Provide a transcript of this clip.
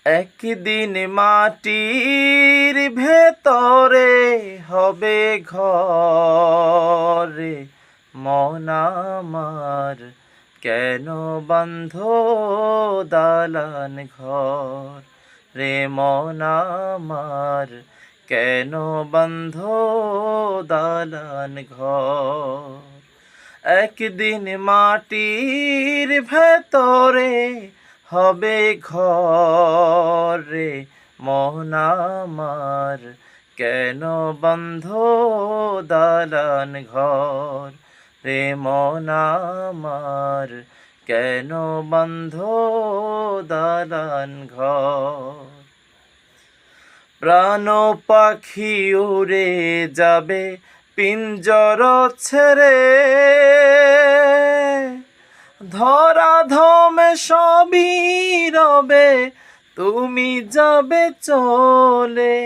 একদিন মাটির ভেতরে হবে ঘরে, মন আমার কেন বন্ধ দালান ঘর, রে মন আমার কেন বন্ধ দালান ঘর। একদিন মাটির ভেতরে হবে ঘরে, মন আমার কেন বন্ধ দালান ঘর, রে মন আমার কেন বন্ধ দালান ঘর। প্রাণ পাখি উড়ে যাবে পিঞ্জর ছেড়ে, ধরা ধমে সবই রবে তুমি যাবে চলে।